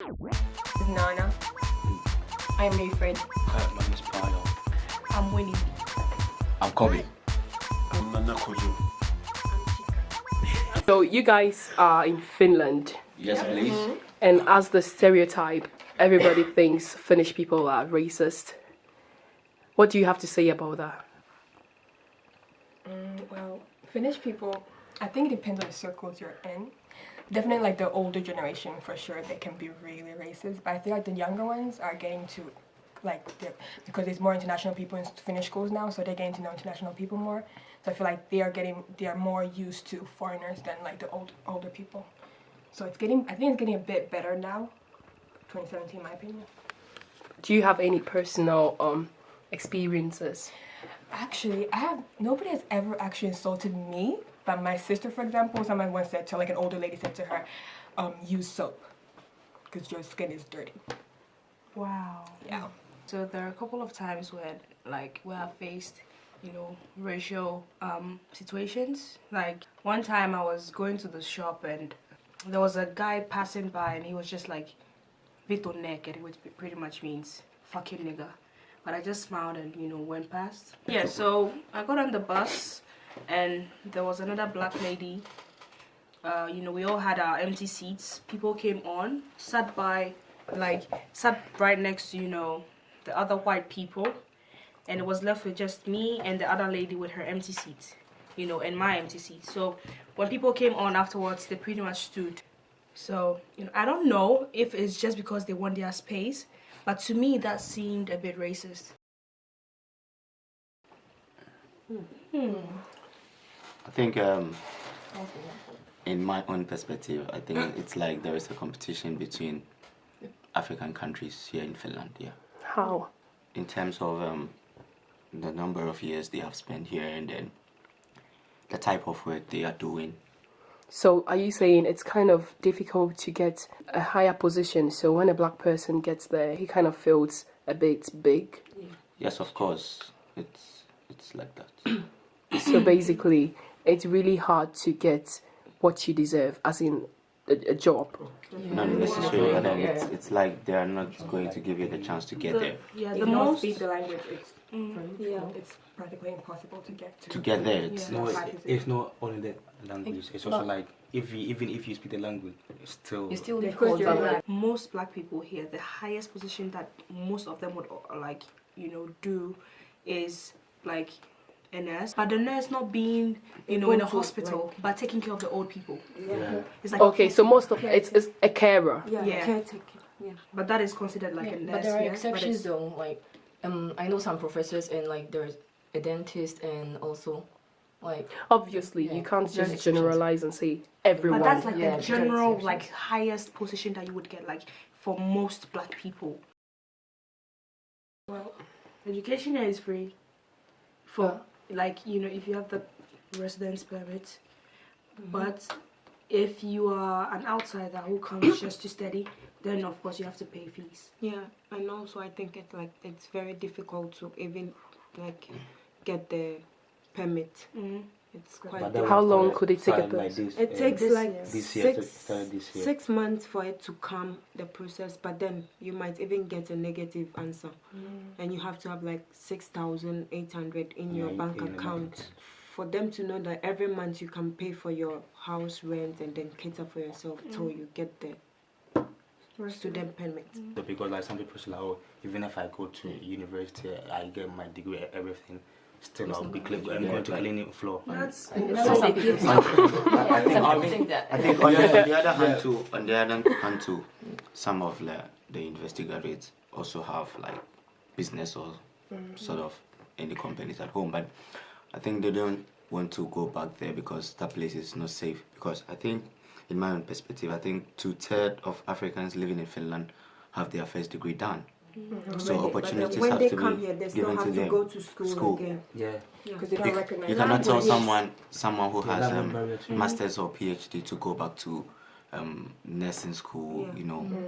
This is Nana. I'm Mayfred. My name is Pyle. I'm Winnie. I'm Kobe. I'm Nana Kojo. So you guys are in Finland, Yes, please. and as the stereotype, everybody thinks Finnish people are racist. What do you have to say about that? Well, Finnish people, I think it depends on the circles you're in. Definitely like the older generation for sure, they can be really racist. But I feel like the younger ones are getting to because there's more international people in Finnish schools now, so they're getting to know international people more. So I feel like they are more used to foreigners than like the older people. So I think it's getting a bit better now, 2017 in my opinion. Do you have any personal experiences? Actually, nobody has ever actually insulted me, but my sister, for example, someone once said to, like an older lady said to her, use soap, because your skin is dirty. Wow. Yeah. So there are a couple of times where we have faced, racial situations. Like one time I was going to the shop and there was a guy passing by and he was just like Vito naked, which pretty much means fucking nigga. But I just smiled and went past. Yeah, so I got on the bus and there was another black lady. We all had our empty seats. People came on, sat right next to, the other white people, and it was left with just me and the other lady with her empty seat, and my empty seat. So when people came on afterwards, they pretty much stood. So, I don't know if it's just because they want their space, but to me that seemed a bit racist. I think in my own perspective, I think it's like there is a competition between African countries here in Finland, yeah. How? In terms of the number of years they have spent here and then the type of work they are doing. So are you saying it's kind of difficult to get a higher position, so when a black person gets there, he kind of feels a bit big? Yes, of course, it's like that. So basically, it's really hard to get what you deserve, as in a job. Not necessarily, but then it's like they are not going to give you the chance to get there. Yeah, If the you don't most. speak the language, it's practically impossible to get to. To get there, it's No, it's not only the language. It's also like even if you speak the language, it's still. Because you're Most black people here, the highest position that most of them would do is like a nurse, but the nurse not being in a hospital, but taking care of the old people. Yeah. It's like Okay, so most of it's a carer. Yeah. Caretaker. Yeah. But that is considered like a nurse. But there are yeah? exceptions though. Like, I know some professors and like there's a dentist and also like. Obviously, Yeah, you can't there are just exceptions. generalize and say everyone. But that's like Yeah, the general, exceptions. like highest position that you would get, like for most black people. Well, education here is free. For if you have the residence permit, but if you are an outsider who comes just to study, then of course you have to pay fees. Yeah, and also I think it's very difficult to even get the permit. It's quite. But that How was long for could it take a time like person? this, It takes This like year. This year, to start this year. 6 months for it to come the process, but then you might even get a negative answer, and you have to have like 6,800 in your Yeah, bank in the account bank. for them to know that every month you can pay for your house rent and then cater for yourself till you get the student permit. So because like some people say, like, oh, even if I go to university, I get my degree, everything. Still, I'm going to clean the floor. That's I think on the other hand too, some of the university graduates also have like business or sort of any companies at home, but I think they don't want to go back there because that place is not safe. Because I think, in my own perspective, I think 2/3 of Africans living in Finland have their first degree done. So opportunities When have they to come be here, they still given to have to them. go to school again. Yeah. because they don't recognize You cannot tell Language. someone who has language barrier too. masters or PhD to go back to nursing school,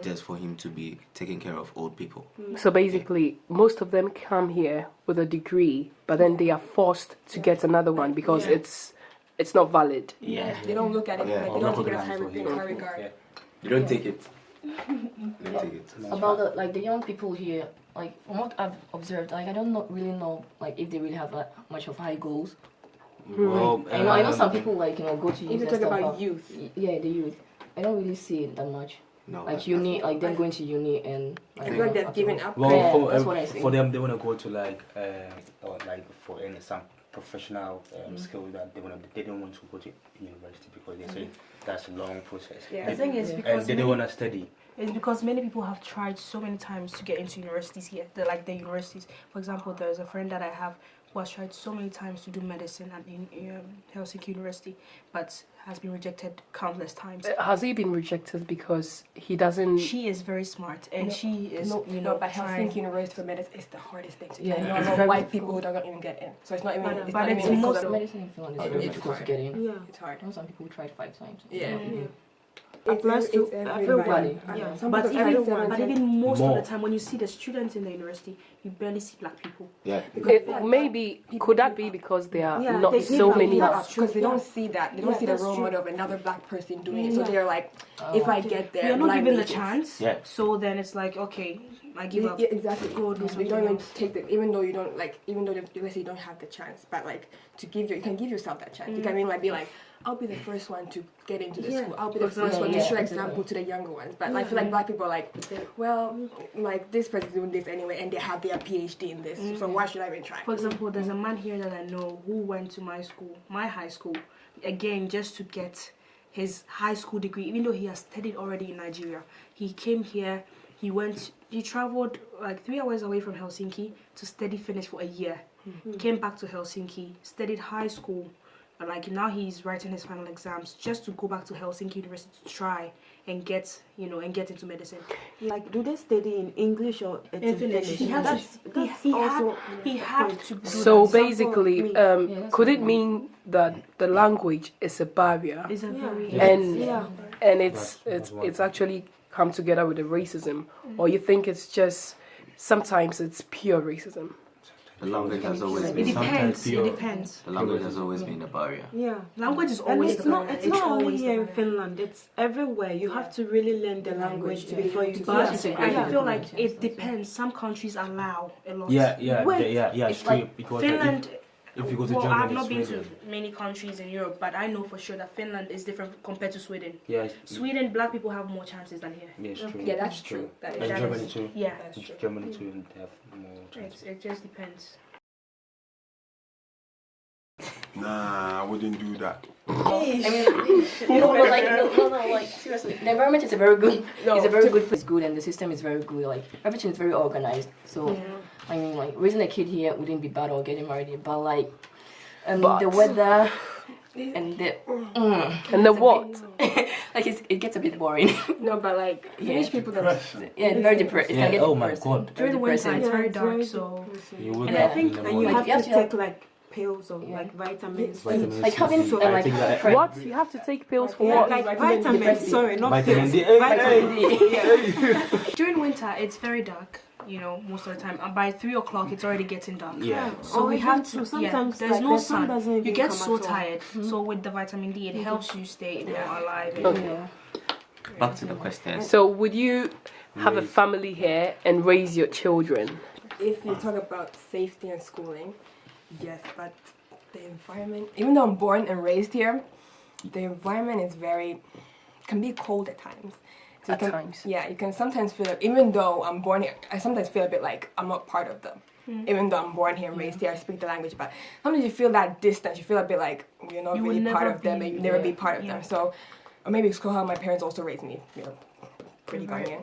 just for him to be taking care of old people. So basically, most of them come here with a degree, but then they are forced to get another one because it's not valid. Yeah. They don't look at it, Yeah. like, they don't take it as high regard. You don't take it Let's take it. About the young people here, like from what I've observed, like I don't really know like if they really have much of high goals. Well, I know some people like go to If uni you and talk stuff. about but- youth, Yeah, the youth. I don't really see it that much. No. Like uni, like them going to uni and I feel like they've given afterwards. up. Well, Yeah, that's what I for think. them, they want to go to or like for any some professional skill that they don't want to go to university because they say that's a long process. Yeah. The thing is And because they don't want to study. it's because many people have tried so many times to get into universities here. The universities. For example, there's a friend that I have who has tried so many times to do medicine at Helsinki University, but has been rejected countless times. Has he been rejected because he doesn't? She is very smart, and she is, No, but trying. Helsinki University for medicine is the hardest thing to Yeah, get. it's No, very white people who don't even get in. So it's not even. It's But not it's even most- because of- Medicine in Finland is very it's difficult to hard. get in. yeah. It's hard. I know some people tried 5 times. Yeah. Applies to everybody. Yeah. Yeah. Some But people even, try but 7, even most More. of the time, when you see the students in the university, you barely see black people. Yeah. Maybe could that be because there are Yeah, not they so give up. many? Yeah. because they don't see that. They don't Yeah, see the that's role true. model of another black person doing it. So Yeah. they're like, if I get there, You're not life given the makes it. chance. Yeah. So then it's like, okay, I give up. Yeah, exactly. Go do You something don't even else. take the, even though you don't like, even though let's say you don't have the chance, but like to give you can give yourself that chance. You can mean like be like, I'll be the first one to get into the school. I'll be the first one to show example to the younger ones. But I feel like black people are like, well, like this person's doing this anyway, and they have their PhD in this, so why should I even try? For example, there's a man here that I know who went to my high school, again just to get his high school degree, even though he has studied already in Nigeria. He came here, he traveled like 3 hours away from Helsinki to study Finnish for a year. Came back to Helsinki, studied high school, and like now he's writing his final exams just to go back to Helsinki University to try and get into medicine. Like, do they study in English or it's In Finnish, he had also he had to do So that. basically, that's could it mean that the language is a barrier, It's a very and it's actually come together with the racism, or you think it's just sometimes it's pure racism? The language has always It been depends. It pure. depends. the language has always been a barrier. Yeah. Language is And always it's the not barrier. it's not only always the here in barrier. Finland, it's everywhere. You have to really learn the language before you But yeah. I feel like it depends. Some countries allow a lot. Wait, It's true. Like Because Finland. if you go to Well, Germany, I've not been to Sweden, many countries in Europe, but I know for sure that Finland is different compared to Sweden. yeah, Sweden, black people have more chances than here. yeah, it's true. Yeah, that's It's true. That is And that Germany is- too. Yeah, Germany too, and they have more chances. it just depends. Nah, I wouldn't do that. I mean, no, like seriously, the environment is a very good. It's a very good place. Good, and the system is very good. Like everything is very organized. So, I mean, like raising a kid here wouldn't be bad or getting married here, but like, the weather and the And the what? like it gets a bit boring. No, but like Finnish people don't. Yeah, it's very depressed. It can get Oh my depressing. God. During the winter, depressing. it's very it's dark, very so You would And I have think- in the And you morning. have you have to to take like pills or like vitamins. Vitamin Like C. having I like think that- friends. What? You have to take pills for Yeah, what? like vitamins, sorry, not Vitamin pills. D. Hey, Vitamin during winter it's very dark. You know, most of the time, and by 3 o'clock it's already getting dark. Yeah. So we have to. Sometimes there's like, no the sun doesn't You even get come so at all. tired. So with the vitamin D, it helps you stay alive. Yeah. Back to the question. So would you have a family here and raise your children? If you talk about safety and schooling, yes, but the environment, even though I'm born and raised here, the environment is can be cold at times. So At you can, times. Yeah, you can sometimes feel it, even though I'm born here, I sometimes feel a bit like I'm not part of them. Even though I'm born here and raised here, I speak the language, but sometimes you feel that distance, you feel a bit like you're not You will really part never of them be- and you never be yeah. part of Yeah. them. So, or maybe it's how my parents also raised me, you know, pretty Ghanaian.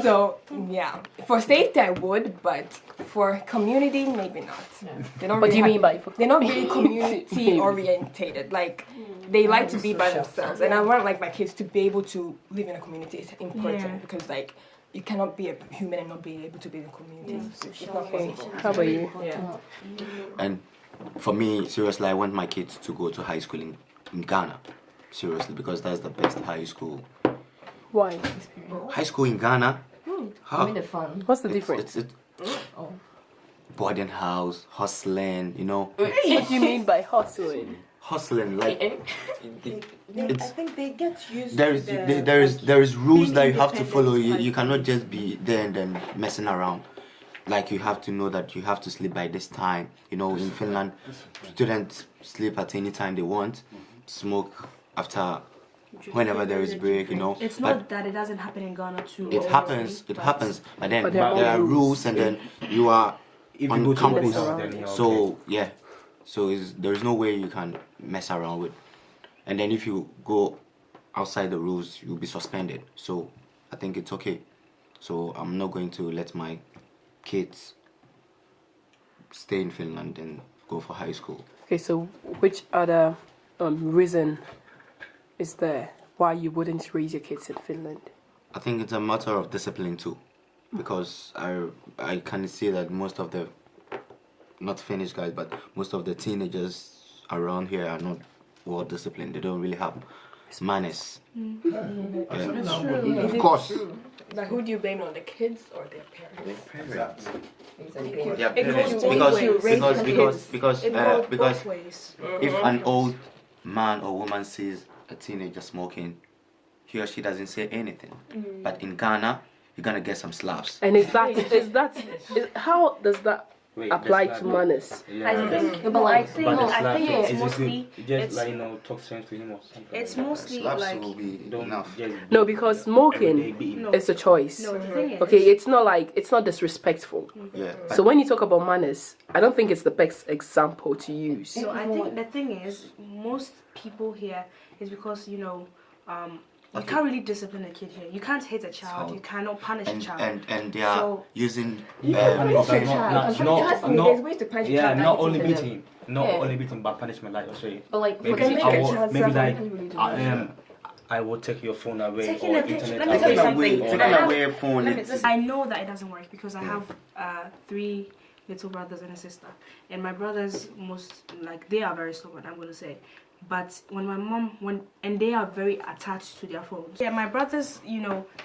So, yeah, for safety I would, but for community, maybe not. They don't What do you really mean by? they're not really community orientated. Like they like to be by themselves, and I want like my kids to be able to live in a community. It's important Yeah. because like you cannot be a human and not be able to be in a community. It's not possible. How about you? Yeah. And for me, seriously, I want my kids to go to high school in Ghana. Seriously, because that's the best high school. Why? High school in Ghana? I Huh? mean the fun. What's the difference? It's Oh. boarding house, hustling, you know. What do you mean by hustling? hustling. Like I it's think they get used there to is the, there is rules being that you have to follow. independent You type. cannot just be there and then messing around. Like you have to know that you have to sleep by this time. You know, in Finland, students sleep at any time they want, smoke after whenever there is break. You know, It's But not that it doesn't happen in Ghana too. it happens. But then But there are there are rules. rules, and then you are If you on go to campus. house, then you're So okay. yeah, so there's no way you can mess around with. And then if you go outside the rules, you'll be suspended. So I think it's okay. So I'm not going to let my kids stay in Finland and go for high school. Okay, so which other reason is there why you wouldn't raise your kids in Finland? I think it's a matter of discipline too, because I can see that most of the not Finnish guys, but most of the teenagers around here are not well disciplined. They don't really have manners. Of course. Like, who do you blame on, the kids or their parents? Yeah, It goes both because ways. because It goes because both ways. if an old man or woman sees a teenager smoking, he or she doesn't say anything. But in Ghana, you're gonna get some slaps. And how does that Wait, apply that's to not- manners? Yeah. I think, No, but I like- think, But the I slap, think is it's it mostly, good? Just it's, like, talk sense to him or something. it's like that. mostly Slaps like, will be Don't enough. just No, because smoking everyday beating. No. is a choice. no, the thing is, Okay, it's not disrespectful. Yeah. So when you talk about manners, I don't think it's the best example to use. so I think the thing is, most people here is because, you can't really discipline a kid here. You can't hit a child. You cannot punish a child. And they are So- using Punish Okay, a child. no, There's ways to punish a yeah, child. not that only isn't beating, not Yeah. only beating, but punishment. Like I say, But like for maybe teachers, I will, child maybe like suffering. I will take your phone away Taking or a picture- internet let me tell you away. something. Taking I have- away a phone. Let me it's- just, I know that it doesn't work because I have 3 little brothers and a sister, and my brothers they are very stubborn. I'm gonna say, but when my mom and they are very attached to their phones. Yeah, my brothers,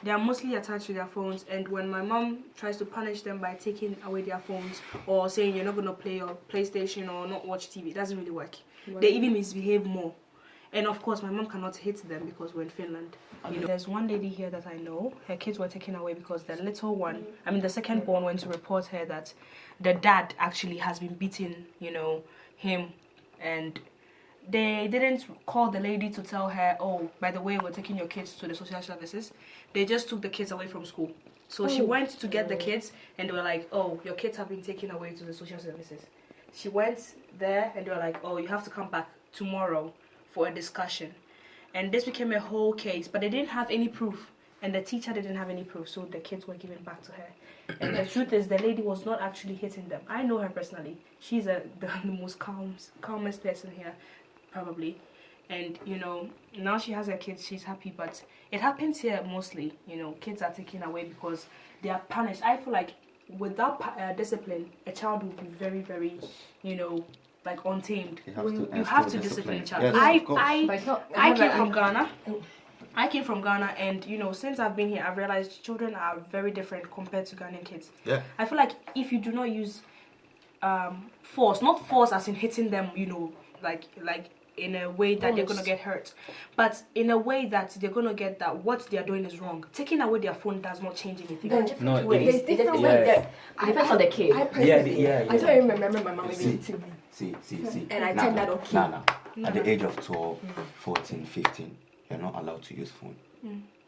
they are mostly attached to their phones, and when my mom tries to punish them by taking away their phones or saying you're not gonna play your PlayStation or not watch TV, it doesn't really work. They even misbehave more. And of course, my mom cannot hit them because we're in Finland. There's one lady here that I know. Her kids were taken away because the little one, the second born, went to report her that the dad actually has been beating, him. And they didn't call the lady to tell her, oh, by the way, we're taking your kids to the social services. They just took the kids away from school. So she went to get the kids, and they were like, oh, your kids have been taken away to the social services. She went there, and they were like, oh, you have to come back tomorrow for a discussion. And this became a whole case, but they didn't have any proof, and the teacher didn't have any proof, so the kids were given back to her. And the truth is, the lady was not actually hitting them. I know her personally. She's the most calmest person here, probably. And now she has her kids, she's happy, but it happens here mostly. Kids are taken away because they are punished. I feel like without discipline, a child will be very, very, untamed. You have to discipline a child. Yes, of course. but it's not. I came from Ghana. And since I've been here, I've realized children are very different compared to Ghanaian kids. Yeah. I feel like if you do not use force, not force as in hitting them, like in a way that they're gonna get hurt, but in a way that they're gonna get that what they're doing is wrong. Taking away their phone does not change anything. No, There's it- different yeah. ways that It depends on the kid. I personally, Yeah. I don't even remember my mom even See. hitting me. See. And I turned that okay. At the age of 12, 14, 15, you're not allowed to use phone.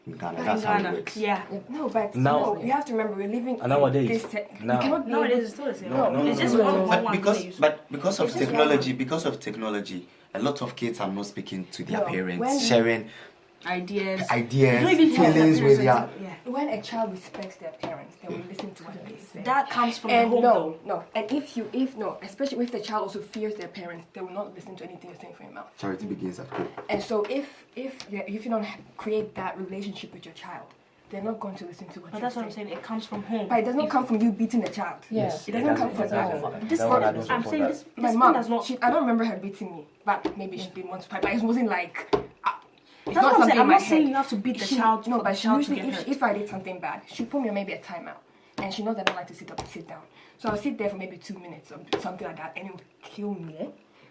In Ghana, But that's in how Ghana, it works. yeah. No, but Now- you have to remember we're living Nowadays, in this now- you cannot be No, it able- is still the same. No, It's just no. one But because of It's just technology, a lot of kids are not speaking to their No, parents, when- sharing ideas. ideas, Don't even feel feelings that with parents their. are- when a child respects their parents, they will listen to what they say. That comes from the And home though. no, and especially if the child also fears their parents, they will not listen to anything you're saying from your mouth. Charity begins at home. And so if you don't create that relationship with your child, they're not going to listen to what But you that's say. what I'm saying. It comes from home. But it does not come from you beating the child. Yes. It doesn't come from Exactly. This That one, one I don't I'm support saying that. this. My This mom does not. I don't remember her beating me, but maybe she did once or twice. But it wasn't like. It's That's what I'm something saying. in I'm my not saying head. you have to beat the She- child. No, for but the she child to usually, get hurt. if I did something bad, she'd put me on maybe a timeout. And she knows I don't like to sit up and sit down. So I'll sit there for maybe 2 minutes or something like that, and it will kill me.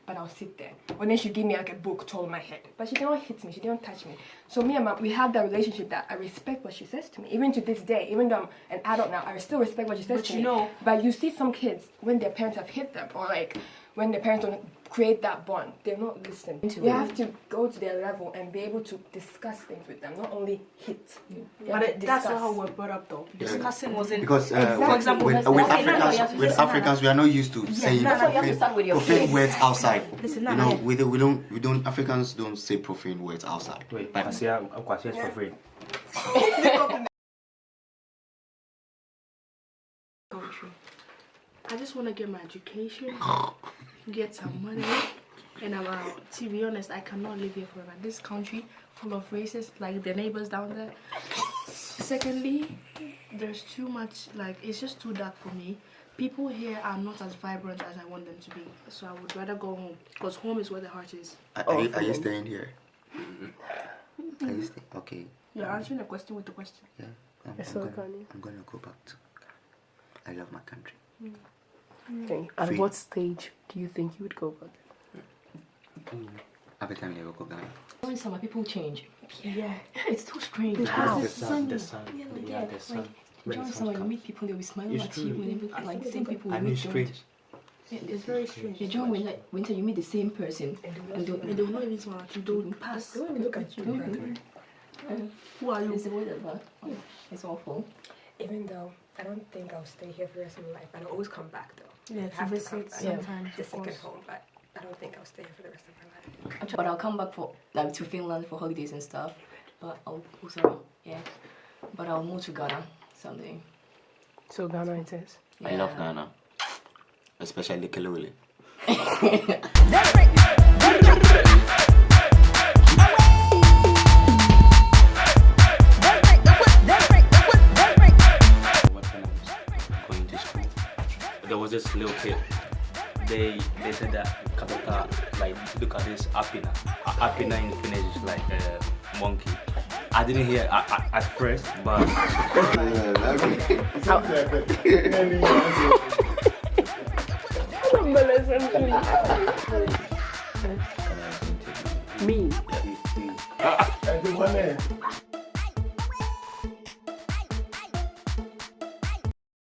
but I'll sit there. Or then she'd give me like a book to hold my head. But she didn't hit me, she didn't touch me. So me and Mom, we have that relationship that I respect what she says to me. Even to this day, even though I'm an adult now, I still respect what she says to me. But you see some kids, when their parents have hit them, or like when their parents don't create that bond, they're not listening. You have to go to their level and be able to discuss things with them, not only hit. But that's not how we're brought up though. Discussing wasn't... Because for example, with Africans, we are not used to saying profane words outside. Listen, you know, we don't, Africans don't say profane words outside. Wait, I'm quite profane. I just want to get my education, get some money, and I'm out. To be honest, I cannot live here forever. This country full of racists, like the neighbors down there. Secondly, there's too much, like, it's just too dark for me. People here are not as vibrant as I want them to be. So I would rather go home, because home is where the heart is. Are you staying here? Are you staying? Okay. You're answering the question with the question. Yeah. I'm gonna go back to. I love my country. Okay. At what stage do you think you would go back? Every time you go Ghana. During summer, people change. Yeah. It's too strange. The sun. During summer, you meet people, they'll be smiling at you. Whenever, like, same people you meet. strange. It's very strange. During winter, you meet the same person. And they will not even smile at you. They will pass. They won't even look at you. Who are you? It's awful. Even though I don't think I'll stay here for the rest of my life, but I'll always come back though. Yeah, I have to come visit back. sometimes. The second home, but I don't think I'll stay here for the rest of my life. But I'll come back for to Finland for holidays and stuff. But But I'll move to Ghana someday. So Ghana it is. I love Ghana, especially Kelowele. Going to school, there was this little kid. They said that Katata, like, look at this apina. Apina in Finnish is like a monkey. I didn't hear at first, but Me.